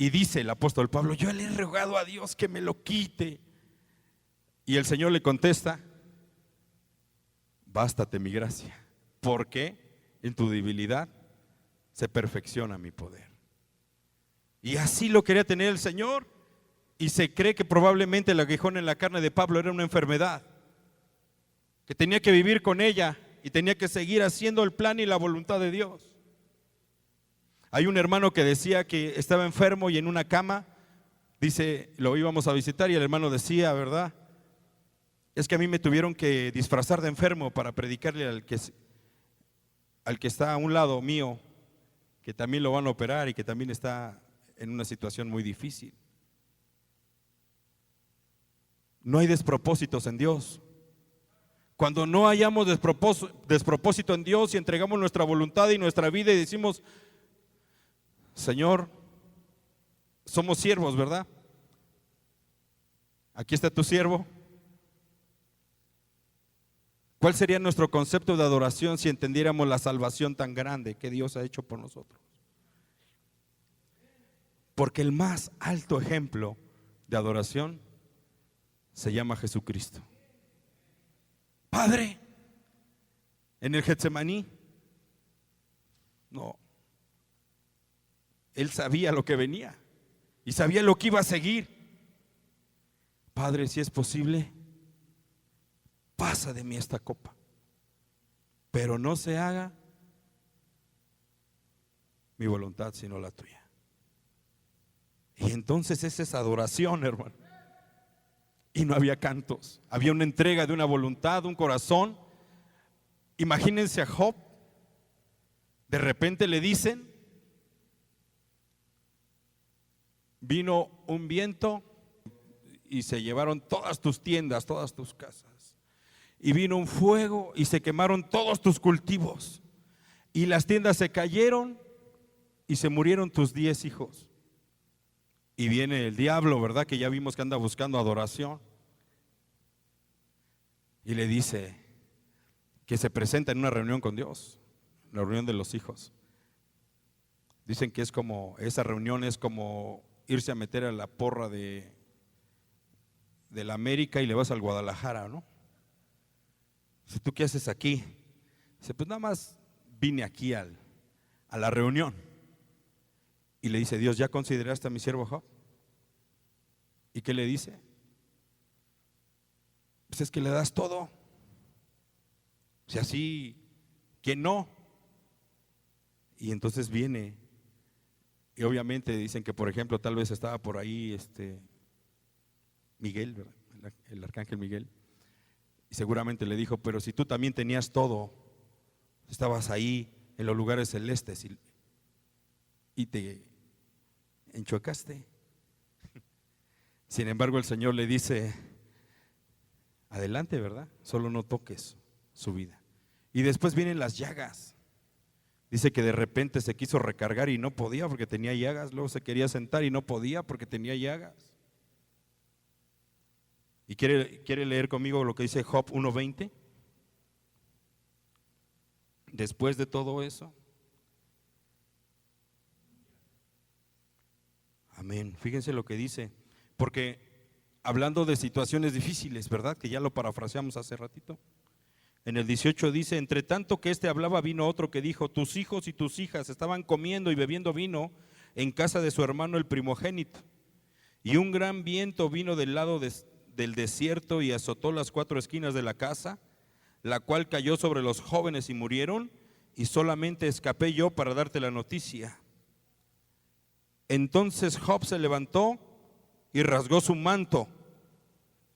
dice el apóstol Pablo, yo le he rogado a Dios que me lo quite. Y el Señor le contesta, bástate mi gracia, porque en tu debilidad se perfecciona mi poder. Y así lo quería tener el Señor, y se cree que probablemente el aguijón en la carne de Pablo era una enfermedad, que tenía que vivir con ella y tenía que seguir haciendo el plan y la voluntad de Dios. Hay un hermano que decía que estaba enfermo y en una cama, dice, lo íbamos a visitar y el hermano decía, ¿verdad? Es que a mí me tuvieron que disfrazar de enfermo para predicarle al que está a un lado mío, que también lo van a operar y que también está en una situación muy difícil. No hay despropósitos en Dios. Cuando no hayamos despropósito en Dios y entregamos nuestra voluntad y nuestra vida y decimos, Señor, somos siervos, ¿verdad? Aquí está tu siervo. ¿Cuál sería nuestro concepto de adoración si entendiéramos la salvación tan grande que Dios ha hecho por nosotros? Porque el más alto ejemplo de adoración se llama Jesucristo. Padre, en el Getsemaní, no, Él sabía lo que venía y sabía lo que iba a seguir. Padre, si es posible, pasa de mí esta copa, pero no se haga mi voluntad sino la tuya. Y entonces esa es adoración, hermano. Y no había cantos, había una entrega de una voluntad, un corazón. Imagínense a Job, de repente le dicen, vino un viento y se llevaron todas tus tiendas, todas tus casas. Y vino un fuego y se quemaron todos tus cultivos. Y las tiendas se cayeron y se murieron tus 10 hijos. Y viene el diablo, ¿verdad? Que ya vimos que anda buscando adoración. Y le dice que se presenta en una reunión con Dios, la reunión de los hijos. Dicen que es como, esa reunión es como irse a meter a la porra de la América y le vas al Guadalajara, ¿no? Dice, ¿tú qué haces aquí? Dice, pues nada más vine aquí al a la reunión y le dice: Dios, ¿ya consideraste a mi siervo Job? ¿Y qué le dice? Pues es que le das todo. Si así, que no. Y entonces viene, y obviamente dicen que, por ejemplo, tal vez estaba por ahí Miguel, ¿verdad? El arcángel Miguel, y seguramente le dijo: pero si tú también tenías todo, estabas ahí en los lugares celestes y te enchuecaste. Sin embargo, el Señor le dice: adelante, ¿verdad? Solo no toques su vida. Y después vienen las llagas. Dice que de repente se quiso recargar y no podía porque tenía llagas. Luego se quería sentar y no podía porque tenía llagas. ¿Y quiere leer conmigo lo que dice Job 1:20? Después de todo eso. Amén. Fíjense lo que dice. Porque hablando de situaciones difíciles, ¿verdad? Que ya lo parafraseamos hace ratito. En el 18 dice: entre tanto que hablaba, vino otro que dijo: tus hijos y tus hijas estaban comiendo y bebiendo vino en casa de su hermano el primogénito. Y un gran viento vino del lado del desierto y azotó las 4 esquinas de la casa, la cual cayó sobre los jóvenes y murieron, y solamente escapé yo para darte la noticia. Entonces Job se levantó y rasgó su manto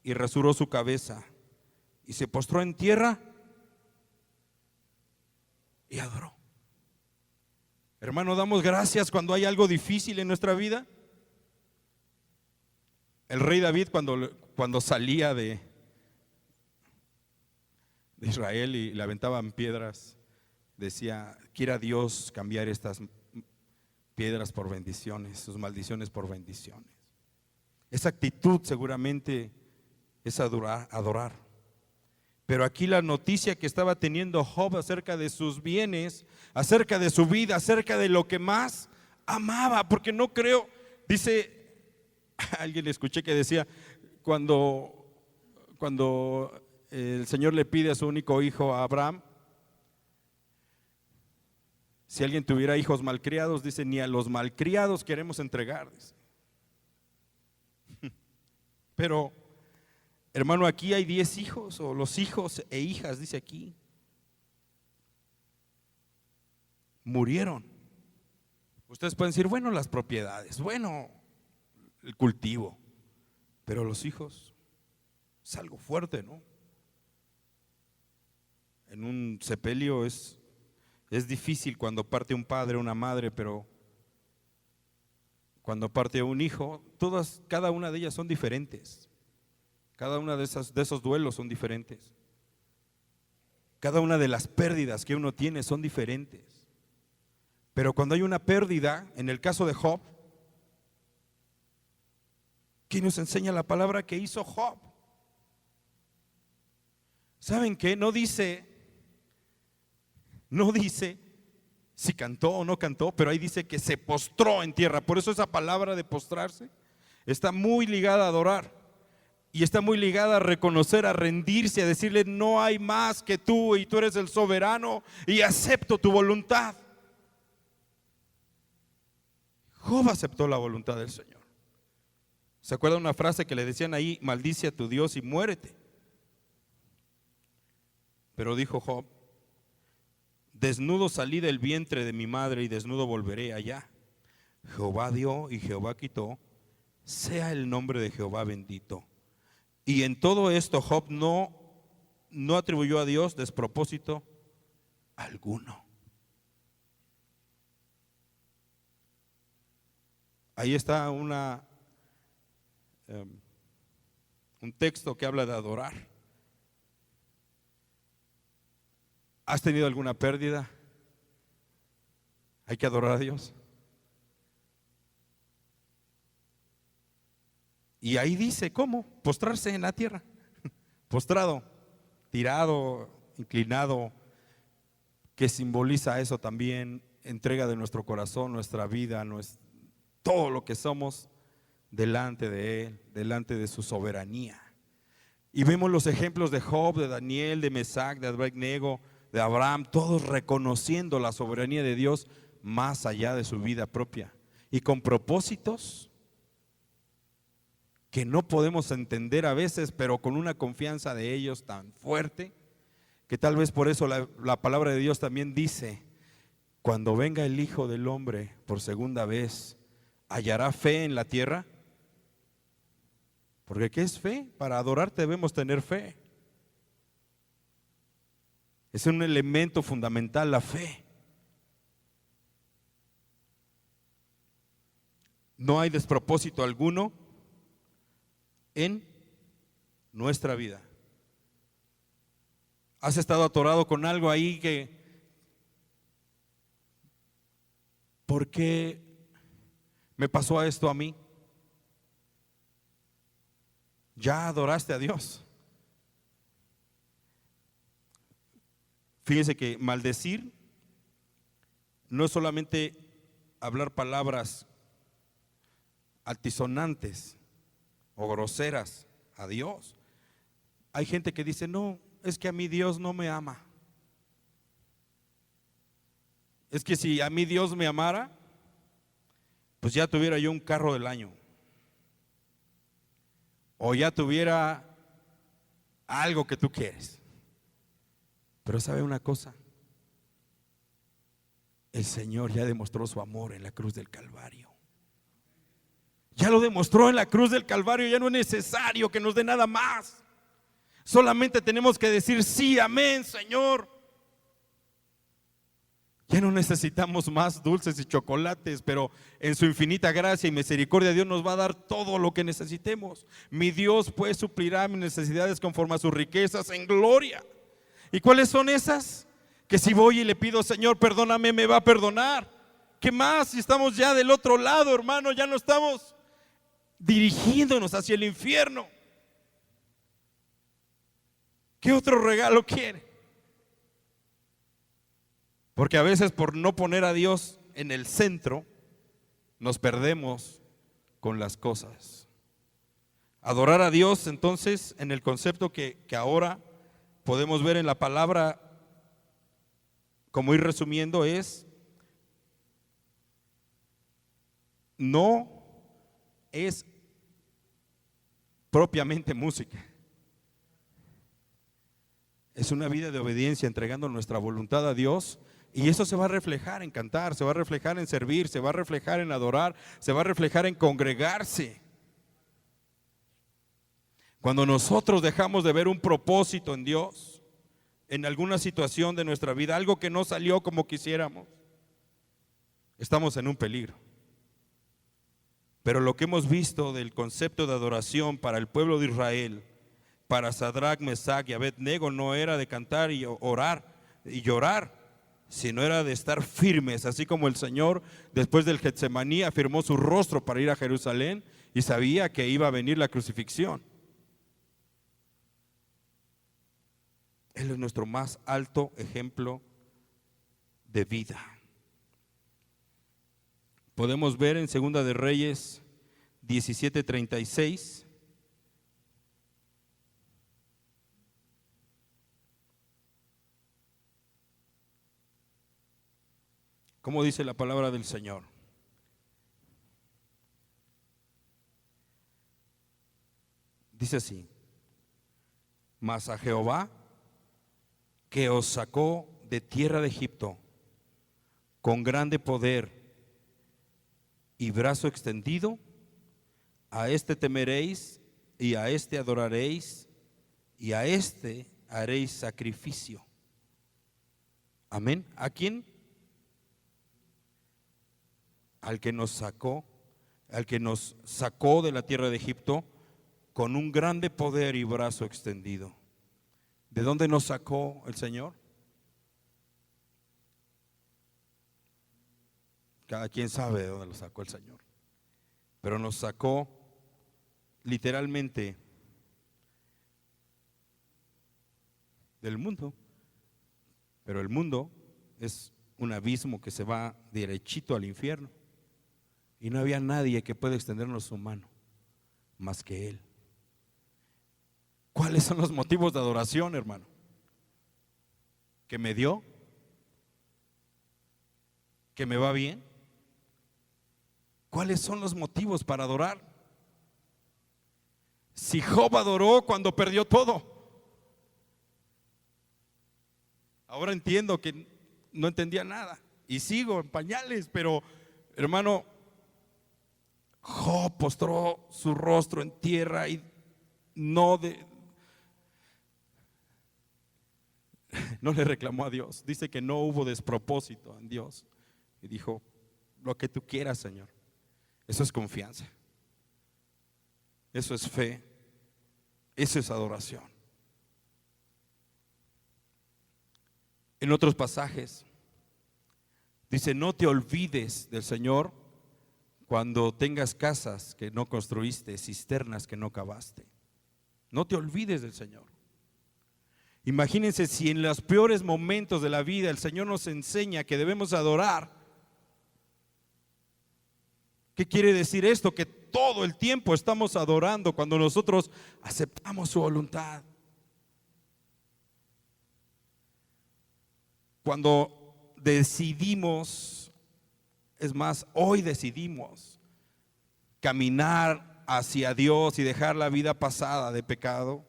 y rasuró su cabeza y se postró en tierra y adoró. Hermano, damos gracias cuando hay algo difícil en nuestra vida. El rey David, cuando salía de Israel y le aventaban piedras, decía: quiera Dios cambiar estas piedras por bendiciones, sus maldiciones por bendiciones. Esa actitud seguramente es adorar. Pero aquí la noticia que estaba teniendo Job acerca de sus bienes, acerca de su vida, acerca de lo que más amaba, porque no creo, dice, alguien le escuché que decía, cuando el Señor le pide a su único hijo, a Abraham, si alguien tuviera hijos malcriados, dice: ni a los malcriados queremos entregar, dice. Pero hermano, aquí hay 10 hijos, o los hijos e hijas, dice aquí, murieron. Ustedes pueden decir: bueno, las propiedades, bueno, el cultivo, pero los hijos es algo fuerte, ¿no? En un sepelio es difícil cuando parte un padre o una madre, pero cuando parte un hijo, cada una de ellas son diferentes. Cada una de esos duelos son diferentes. Cada una de las pérdidas que uno tiene son diferentes. Pero cuando hay una pérdida, en el caso de Job, ¿qué nos enseña la palabra que hizo Job? ¿Saben qué? No dice si cantó o no cantó, pero ahí dice que se postró en tierra. Por eso esa palabra de postrarse está muy ligada a adorar. Y está muy ligada a reconocer, a rendirse, a decirle: no hay más que tú y tú eres el soberano y acepto tu voluntad. Job aceptó la voluntad del Señor. ¿Se acuerda una frase que le decían ahí? Maldice a tu Dios y muérete. Pero dijo Job: desnudo salí del vientre de mi madre y desnudo volveré allá. Jehová dio y Jehová quitó, sea el nombre de Jehová bendito. Y en todo esto Job no atribuyó a Dios despropósito alguno. Ahí está un texto que habla de adorar. ¿Has tenido alguna pérdida? Hay que adorar a Dios. Y ahí dice, ¿cómo? Postrarse en la tierra. Postrado, tirado, inclinado, que simboliza eso también, entrega de nuestro corazón, nuestra vida, todo lo que somos delante de Él, delante de su soberanía. Y vemos los ejemplos de Job, de Daniel, de Mesac, de Abednego, de Abraham, todos reconociendo la soberanía de Dios, más allá de su vida propia y con propósitos que no podemos entender a veces, pero con una confianza de ellos tan fuerte, que tal vez por eso la palabra de Dios también dice: cuando venga el Hijo del Hombre por segunda vez, ¿hallará fe en la tierra? Porque ¿qué es fe? Para adorarte debemos tener fe. Es un elemento fundamental la fe. No hay despropósito alguno en nuestra vida. ¿Has estado atorado con algo ahí que, ¿por qué me pasó esto a mí? ¿Ya adoraste a Dios? Fíjese que maldecir no es solamente hablar palabras altisonantes o groseras a Dios. Hay gente que dice: no, es que a mí Dios no me ama. Es que si a mí Dios me amara, pues ya tuviera yo un carro del año, o ya tuviera algo que tú quieres. Pero ¿sabe una cosa? El Señor ya demostró su amor en la cruz del Calvario. Ya lo demostró en la cruz del Calvario. Ya no es necesario que nos dé nada más. Solamente tenemos que decir: sí, amén, Señor. Ya no necesitamos más dulces y chocolates, pero en su infinita gracia y misericordia Dios nos va a dar todo lo que necesitemos. Mi Dios pues suplirá mis necesidades conforme a sus riquezas en gloria. ¿Y cuáles son esas? Que si voy y le pido: Señor, perdóname, me va a perdonar. ¿Qué más? Si estamos ya del otro lado, hermano, ya no estamos dirigiéndonos hacia el infierno. ¿Qué otro regalo quiere? Porque a veces, por no poner a Dios en el centro, nos perdemos con las cosas. Adorar a Dios, entonces, en el concepto que ahora podemos ver en la palabra, como ir resumiendo, no es propiamente música. Es una vida de obediencia, entregando nuestra voluntad a Dios. Y eso se va a reflejar en cantar, se va a reflejar en servir, se va a reflejar en adorar, se va a reflejar en congregarse. Cuando nosotros dejamos de ver un propósito en Dios, en alguna situación de nuestra vida, algo que no salió como quisiéramos, estamos en un peligro. Pero lo que hemos visto del concepto de adoración para el pueblo de Israel, para Sadrach, Mesach y Abednego, no era de cantar y orar y llorar, sino era de estar firmes, así como el Señor después del Getsemaní afirmó su rostro para ir a Jerusalén y sabía que iba a venir la crucifixión. Él es nuestro más alto ejemplo de vida. Podemos ver en Segunda de Reyes 17:36. ¿Cómo dice la palabra del Señor? Dice así: mas a Jehová, que os sacó de tierra de Egipto con grande poder y brazo extendido, a este temeréis y a este adoraréis y a este haréis sacrificio. Amén. ¿A quién? Al que nos sacó de la tierra de Egipto con un grande poder y brazo extendido. ¿De dónde nos sacó el Señor? Cada quien sabe de dónde lo sacó el Señor, pero nos sacó literalmente del mundo. Pero el mundo es un abismo que se va derechito al infierno, y no había nadie que pueda extendernos su mano más que Él. ¿Cuáles son los motivos de adoración, hermano? ¿Que me dio? ¿Que me va bien? ¿Cuáles son los motivos para adorar? Si Job adoró cuando perdió todo. Ahora entiendo que no entendía nada y sigo en pañales, pero hermano, Job postró su rostro en tierra y no le reclamó a Dios. Dice que no hubo despropósito en Dios y dijo: lo que tú quieras, Señor. Eso es confianza, eso es fe, eso es adoración. En otros pasajes dice: no te olvides del Señor cuando tengas casas que no construiste, cisternas que no cavaste. No te olvides del Señor. Imagínense si en los peores momentos de la vida el Señor nos enseña que debemos adorar. ¿Qué quiere decir esto? Que todo el tiempo estamos adorando cuando nosotros aceptamos su voluntad. Cuando decidimos, es más, hoy decidimos caminar hacia Dios y dejar la vida pasada de pecado,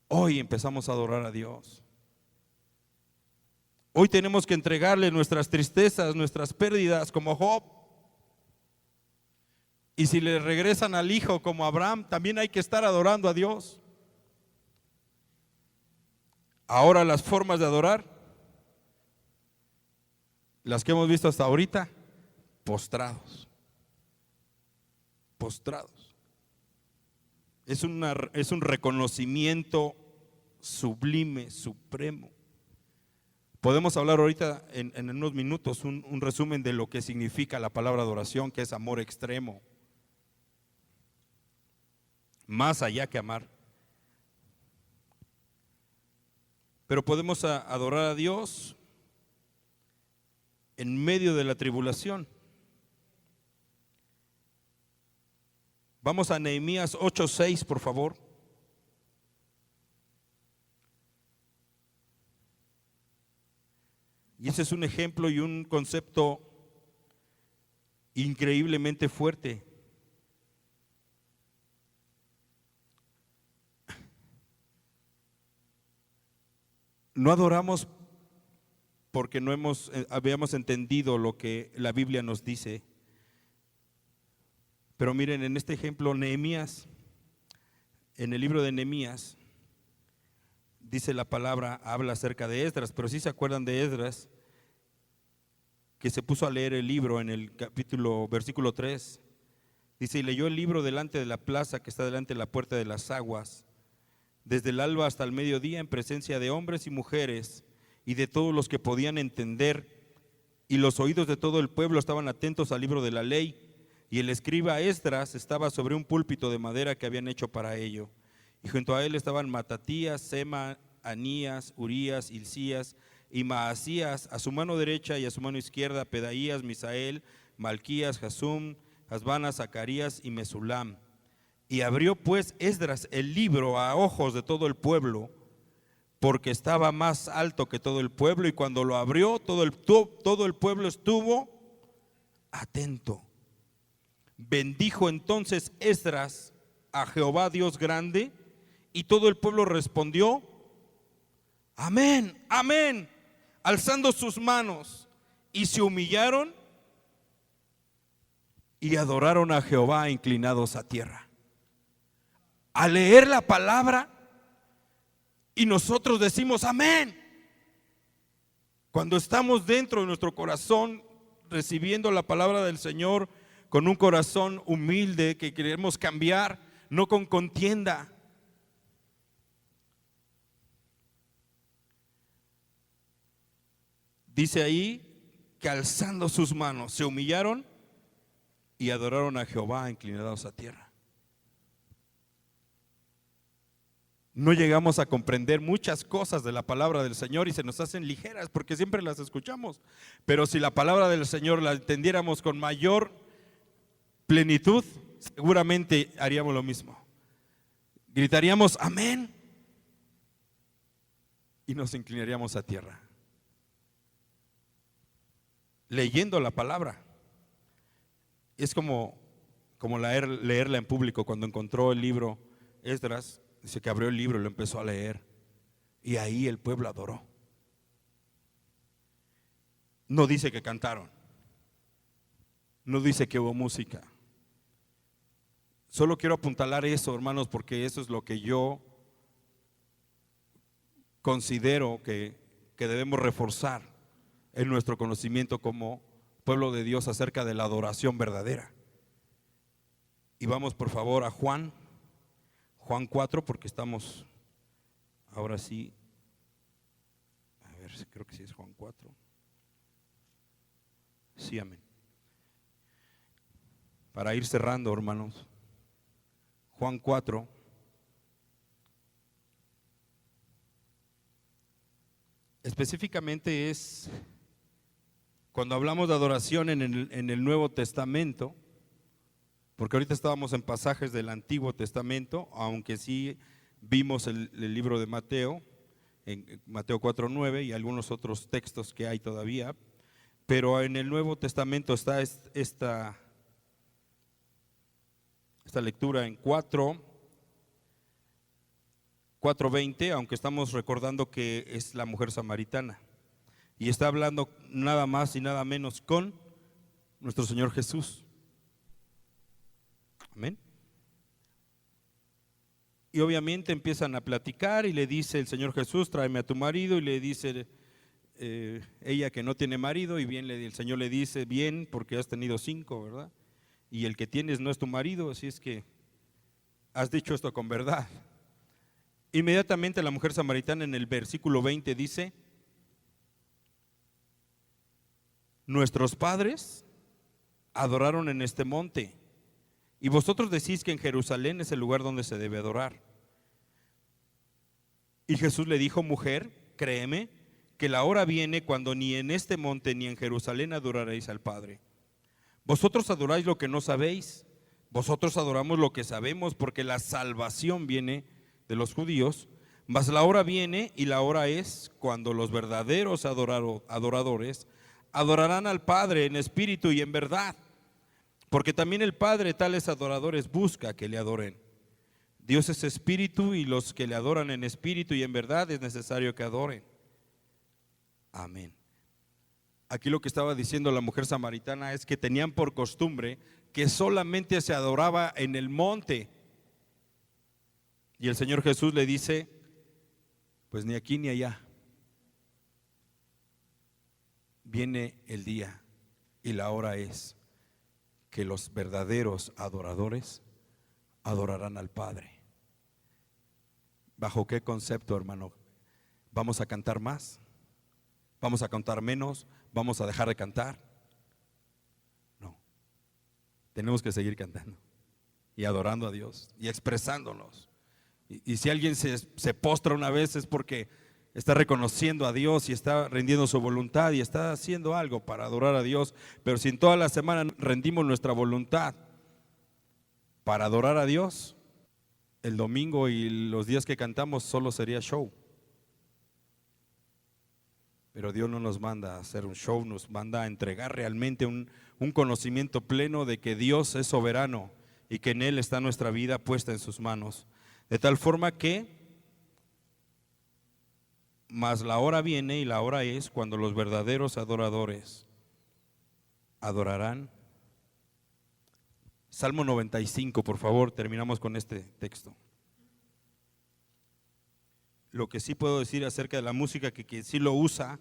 hoy empezamos a adorar a Dios. Hoy tenemos que entregarle nuestras tristezas, nuestras pérdidas como Job. Y si le regresan al hijo como Abraham, también hay que estar adorando a Dios. Ahora las formas de adorar, las que hemos visto hasta ahorita: postrados. Postrados. Es un reconocimiento sublime, supremo. Podemos hablar ahorita en unos minutos un resumen de lo que significa la palabra adoración, que es amor extremo. Más allá que amar. Pero podemos adorar a Dios en medio de la tribulación. Vamos a Nehemías 8:6, por favor. Y ese es un ejemplo y un concepto increíblemente fuerte. No adoramos porque no habíamos entendido lo que la Biblia nos dice. Pero miren, en este ejemplo, Nehemías, en el libro de Nehemías, dice la palabra, habla acerca de Esdras, pero si se acuerdan de Esdras, que se puso a leer el libro en el versículo 3, dice: y leyó el libro delante de la plaza que está delante de la puerta de las aguas, desde el alba hasta el mediodía, en presencia de hombres y mujeres y de todos los que podían entender, y los oídos de todo el pueblo estaban atentos al libro de la ley, y el escriba Esdras estaba sobre un púlpito de madera que habían hecho para ello, y junto a él estaban Matatías, Sema, Anías, Urías, Hilcías y Maasías, a su mano derecha, y a su mano izquierda Pedaías, Misael, Malquías, Jasum, Hasbana, Zacarías y Mesulam. Y abrió pues Esdras el libro a ojos de todo el pueblo, porque estaba más alto que todo el pueblo, y cuando lo abrió todo el pueblo estuvo atento. Bendijo entonces Esdras a Jehová Dios grande, y todo el pueblo respondió: amén, amén, alzando sus manos, y se humillaron y adoraron a Jehová inclinados a tierra. Al leer la palabra y nosotros decimos amén, cuando estamos dentro de nuestro corazón recibiendo la palabra del Señor con un corazón humilde que queremos cambiar, no con contienda. Dice ahí que alzando sus manos se humillaron y adoraron a Jehová inclinados a tierra. No llegamos a comprender muchas cosas de la palabra del Señor y se nos hacen ligeras porque siempre las escuchamos. Pero si la palabra del Señor la entendiéramos con mayor plenitud, seguramente haríamos lo mismo. Gritaríamos amén y nos inclinaríamos a tierra. leyendo la palabra. Es como leerla en público. Cuando encontró el libro Esdras, dice que abrió el libro y lo empezó a leer. Y ahí el pueblo adoró. No dice que cantaron. No dice que hubo música. Solo quiero apuntalar eso, hermanos, porque eso es lo que yo considero que debemos reforzar en nuestro conocimiento como pueblo de Dios acerca de la adoración verdadera. Y vamos por favor a Juan 4, porque estamos ahora sí, a ver, creo que sí es Juan 4. Sí, amén. Para ir cerrando, hermanos, Juan 4. Específicamente es cuando hablamos de adoración en el Nuevo Testamento, porque ahorita estábamos en pasajes del Antiguo Testamento, aunque sí vimos el libro de Mateo, en Mateo 4:9 y algunos otros textos que hay todavía, pero en el Nuevo Testamento está esta lectura en 4:20, aunque estamos recordando que es la mujer samaritana, y está hablando nada más y nada menos con nuestro Señor Jesús. Amén. Y obviamente empiezan a platicar y le dice el Señor Jesús: tráeme a tu marido. Y le dice ella que no tiene marido, y bien el Señor le dice: bien, porque has tenido 5, ¿verdad? Y el que tienes no es tu marido, así es que has dicho esto con verdad. Inmediatamente la mujer samaritana en el versículo 20 dice: nuestros padres adoraron en este monte, y vosotros decís que en Jerusalén es el lugar donde se debe adorar. Y Jesús le dijo: mujer, créeme que la hora viene cuando ni en este monte ni en Jerusalén adoraréis al Padre. Vosotros adoráis lo que no sabéis, vosotros adoramos lo que sabemos, porque la salvación viene de los judíos. Mas la hora viene, y la hora es, cuando los verdaderos adoradores adorarán al Padre en espíritu y en verdad, porque también el Padre tales adoradores busca que le adoren. Dios es espíritu, y los que le adoran en espíritu y en verdad es necesario que adoren. Amén. Aquí lo que estaba diciendo la mujer samaritana es que tenían por costumbre que solamente se adoraba en el monte. Y el Señor Jesús le dice: pues ni aquí ni allá. Viene el día y la hora es que los verdaderos adoradores adorarán al Padre. ¿Bajo qué concepto, hermano? ¿Vamos a cantar más? ¿Vamos a cantar menos? ¿Vamos a dejar de cantar? No. Tenemos que seguir cantando y adorando a Dios y expresándonos. Y si alguien se postra una vez es porque está reconociendo a Dios y está rendiendo su voluntad y está haciendo algo para adorar a Dios. Pero si en toda la semana rendimos nuestra voluntad para adorar a Dios, el domingo y los días que cantamos solo sería show. Pero Dios no nos manda a hacer un show, nos manda a entregar realmente un conocimiento pleno de que Dios es soberano y que en Él está nuestra vida puesta en sus manos. De tal forma que, mas la hora viene y la hora es cuando los verdaderos adoradores adorarán. Salmo 95, por favor, terminamos con este texto. Lo que sí puedo decir acerca de la música que sí lo usa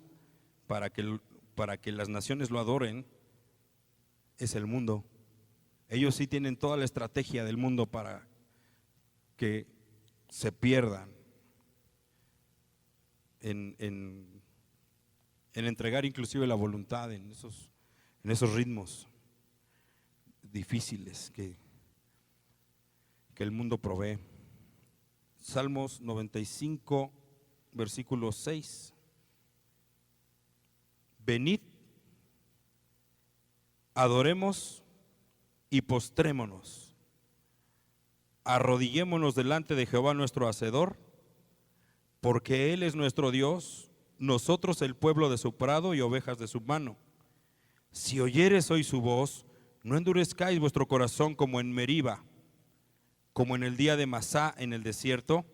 para que las naciones lo adoren es el mundo. Ellos sí tienen toda la estrategia del mundo para que se pierdan en entregar inclusive la voluntad en esos ritmos difíciles que el mundo provee. Salmos 95, versículo 6. Venid, adoremos y postrémonos, arrodillémonos delante de Jehová nuestro Hacedor, porque Él es nuestro Dios, nosotros el pueblo de su prado y ovejas de su mano. Si oyeres hoy su voz, no endurezcáis vuestro corazón como en Meriba, como en el día de Masá en el desierto,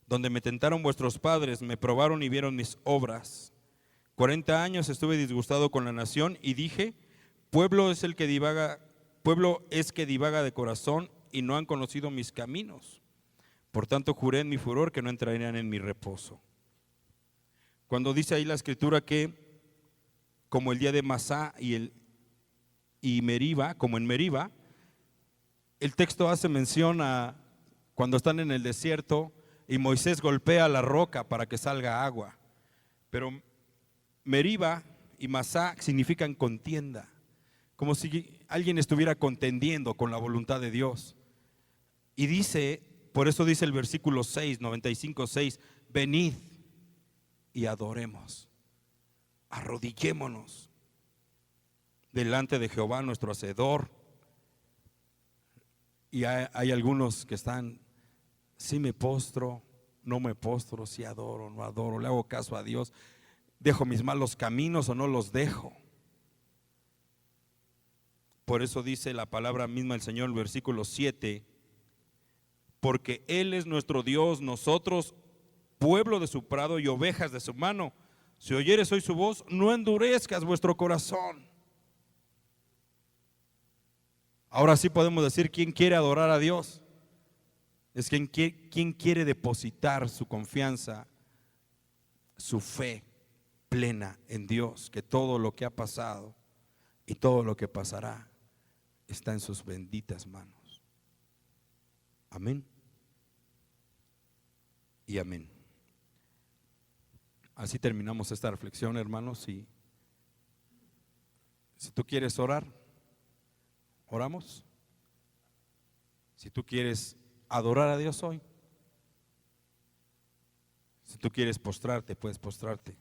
donde me tentaron vuestros padres, me probaron y vieron mis obras. 40 años estuve disgustado con la nación y dije, pueblo es que divaga de corazón y no han conocido mis caminos. Por tanto juré en mi furor que no entrarían en mi reposo. Cuando dice ahí la escritura que como el día de Masá y Meriba, como en Meriba, el texto hace mención a cuando están en el desierto y Moisés golpea la roca para que salga agua. Pero Meriba y Masá significan contienda, como si alguien estuviera contendiendo con la voluntad de Dios. Y dice, por eso dice el versículo 6, 95:6, venid y adoremos, arrodillémonos delante de Jehová nuestro Hacedor. Y hay algunos que están, si me postro, no me postro, si adoro, no adoro, le hago caso a Dios, dejo mis malos caminos o no los dejo. Por eso dice la palabra misma del Señor, el versículo 7, porque Él es nuestro Dios, nosotros pueblo de su prado y ovejas de su mano. Si oyeres hoy su voz, no endurezcas vuestro corazón. Ahora sí podemos decir, ¿quién quiere adorar a Dios? Es quien quiere depositar su confianza, su fe plena en Dios, que todo lo que ha pasado y todo lo que pasará está en sus benditas manos. Amén y amén. Así terminamos esta reflexión, hermanos, y si tú quieres orar, oramos. Si tú quieres adorar a Dios hoy, si tú quieres postrarte, puedes postrarte.